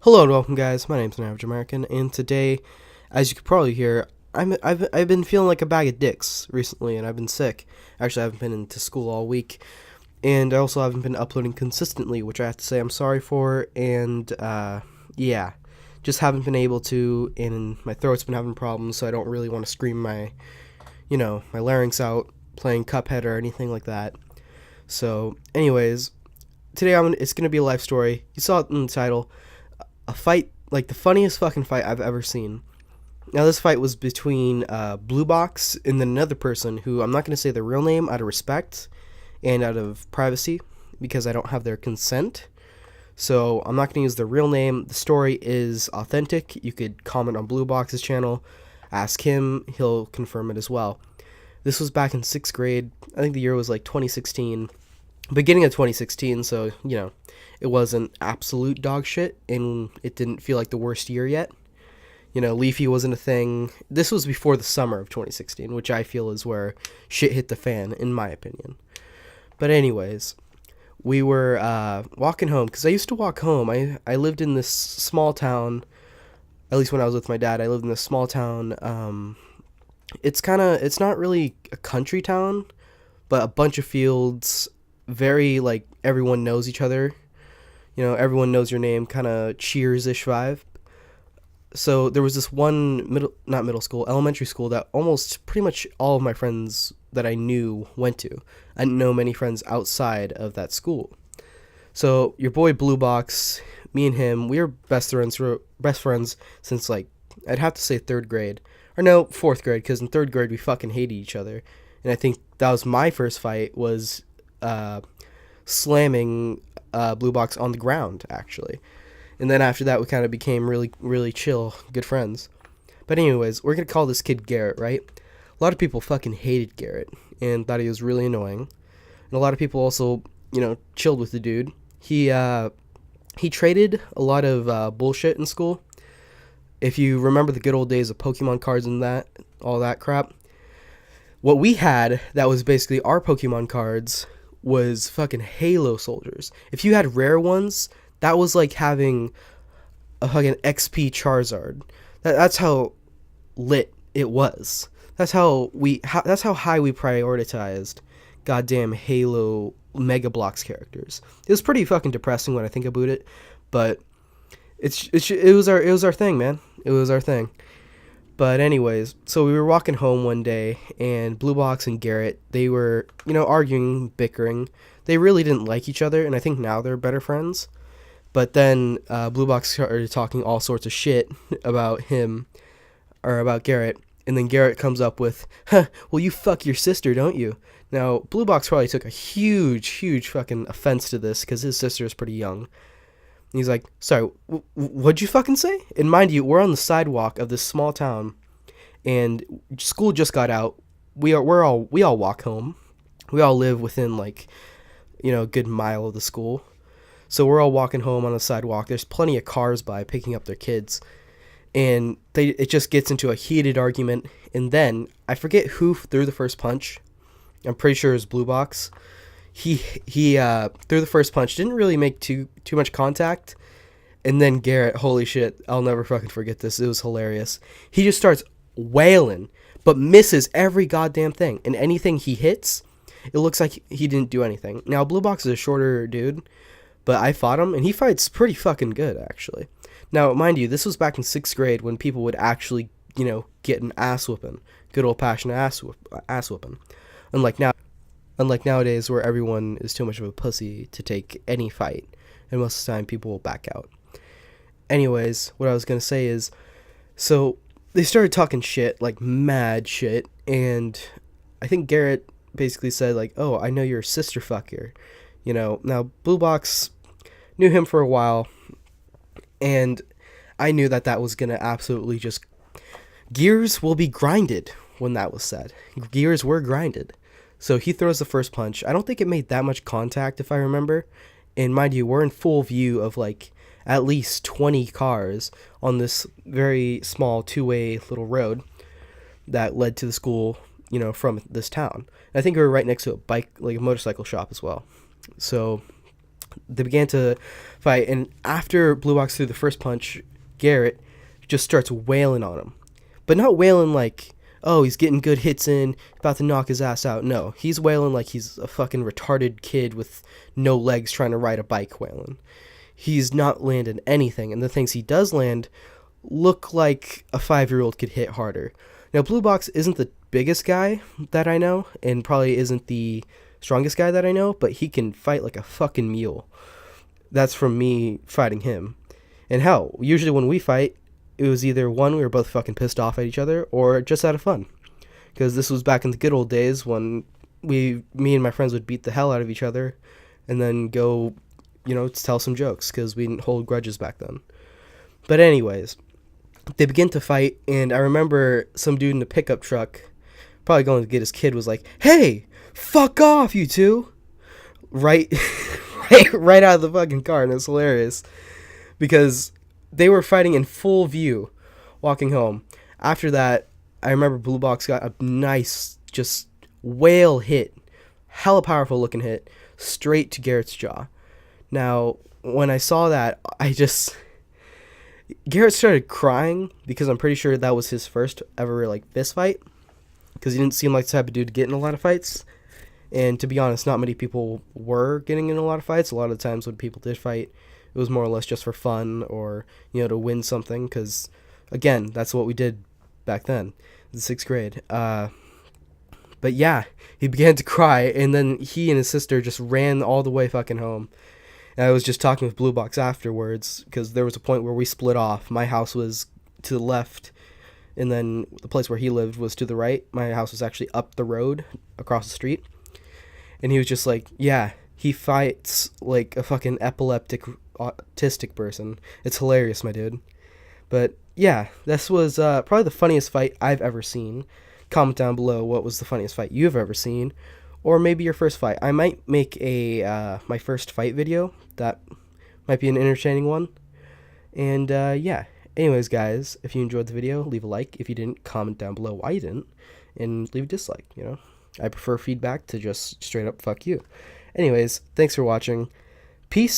Hello and welcome, guys. My name's An Average American, and today, as you could probably hear, I've been feeling like a bag of dicks recently, and I've been sick. Actually, I haven't been into school all week, and I also haven't been uploading consistently, which I have to say I'm sorry for. And yeah, just haven't been able to, and my throat's been having problems, so I don't really want to scream my larynx out playing Cuphead or anything like that. So, anyways, today it's gonna be a life story. You saw it in the title, a fight like the funniest fucking fight I've ever seen. Now this fight was between Blue Box and then another person who I'm not going to say their real name out of respect and out of privacy because I don't have their consent. So I'm not going to use their real name. The story is authentic. You could comment on Blue Box's channel, ask him, he'll confirm it as well. This was back in 6th grade. I think the year was like 2016, beginning of 2016, so it wasn't absolute dog shit and it didn't feel like the worst year yet. Leafy wasn't a thing. This was before the summer of 2016, which I feel is where shit hit the fan, in my opinion. But anyways, we were walking home because I used to walk home. I lived in this small town. At least when I was with my dad, I lived in this small town. It's not really a country town, but a bunch of fields. Very like everyone knows each other. Everyone knows your name, kind of Cheers-ish vibe. So there was this one not middle school, elementary school that almost pretty much all of my friends that I knew went to. I didn't know many friends outside of that school. So your boy Blue Box, me and him, we were best friends since like I'd have to say 3rd grade, or no, 4th grade, because in 3rd grade we fucking hated each other, and I think that was my first fight was slamming Blue Box on the ground actually. And then after that, we kind of became really, really chill, good friends. But anyways, we're going to call this kid Garrett, right? A lot of people fucking hated Garrett and thought he was really annoying. And a lot of people also, chilled with the dude. He traded a lot of bullshit in school. If you remember the good old days of Pokemon cards and all that crap. What we had that was basically our Pokemon cards was fucking Halo soldiers. If you had rare ones, that was like having a fucking XP Charizard. That's how lit it was. That's how high we prioritized goddamn Halo Mega Bloks characters. It was pretty fucking depressing when I think about it, but it was our thing, man. It was our thing. But anyways, so we were walking home one day, and Blue Box and Garrett, they were, arguing, bickering. They really didn't like each other, and I think now they're better friends. But then Blue Box started talking all sorts of shit about him, or about Garrett, and then Garrett comes up with, well, you fuck your sister, don't you? Now, Blue Box probably took a huge, huge fucking offense to this, because his sister is pretty young. And he's like, sorry, what'd you fucking say? And mind you, we're on the sidewalk of this small town, and school just got out. We all walk home. We all live within like, a good mile of the school. So we're all walking home on the sidewalk. There's plenty of cars by picking up their kids, and it just gets into a heated argument. And then I forget who threw the first punch. I'm pretty sure it was Blue Box. He threw the first punch, didn't really make too much contact, and then Garrett, holy shit, I'll never fucking forget this. It was hilarious. He just starts wailing, but misses every goddamn thing, and anything he hits, it looks like he didn't do anything. Now Blue Box is a shorter dude, but I fought him, and he fights pretty fucking good actually. Now mind you, this was back in 6th grade when people would actually, get an ass whooping, good old fashioned ass whooping, Unlike nowadays where everyone is too much of a pussy to take any fight, and most of the time people will back out. Anyways, what I was going to say is, so they started talking shit, like mad shit, and I think Garrett basically said like, oh, I know you're a sister fucker. Now Blue Box knew him for a while, and I knew that was going to absolutely just, gears will be grinded when that was said. Gears were grinded. So he throws the first punch. I don't think it made that much contact, if I remember. And mind you, we're in full view of like at least 20 cars on this very small 2-way little road that led to the school, from this town. And I think we were right next to a motorcycle shop as well. So They began to fight, and after Blue Box threw the first punch, Garrett just starts wailing on him. But not wailing like, oh, he's getting good hits in, about to knock his ass out. No, he's wailing like he's a fucking retarded kid with no legs trying to ride a bike wailing. He's not landing anything, and the things he does land look like a 5-year-old could hit harder. Now, Blue Box isn't the biggest guy that I know, and probably isn't the strongest guy that I know, but he can fight like a fucking mule. That's from me fighting him. And hell, usually when we fight, it was either one, we were both fucking pissed off at each other, or just out of fun. Because this was back in the good old days when me and my friends would beat the hell out of each other and then go, tell some jokes because we didn't hold grudges back then. But anyways, they begin to fight, and I remember some dude in a pickup truck, probably going to get his kid, was like, "Hey, fuck off, you two!" Right, right out of the fucking car, and it's hilarious because they were fighting in full view, walking home. After that, I remember Blue Box got a nice, just whale hit, hella powerful looking hit, straight to Garrett's jaw. Now, when I saw that, Garrett started crying because I'm pretty sure that was his first ever fist fight, because he didn't seem like the type of dude to get in a lot of fights. And to be honest, not many people were getting in a lot of fights. A lot of the times when people did fight, it was more or less just for fun or to win something, because again, that's what we did back then in 6th grade. But yeah, he began to cry, and then he and his sister just ran all the way fucking home. And I was just talking with Blue Box afterwards, because there was a point where we split off. My house was to the left, and then the place where he lived was to the right. My house was actually up the road, across the street. And he was just like, yeah, he fights like a fucking epileptic, autistic person. It's hilarious, my dude. But yeah, this was probably the funniest fight I've ever seen. Comment down below what was the funniest fight you've ever seen, or maybe your first fight. I might make a my first fight video. That might be an entertaining one. And yeah, anyways, guys, if you enjoyed the video, leave a like. If you didn't, comment down below why you didn't, and leave a dislike. I prefer feedback to just straight up fuck you. Anyways, thanks for watching. Peace.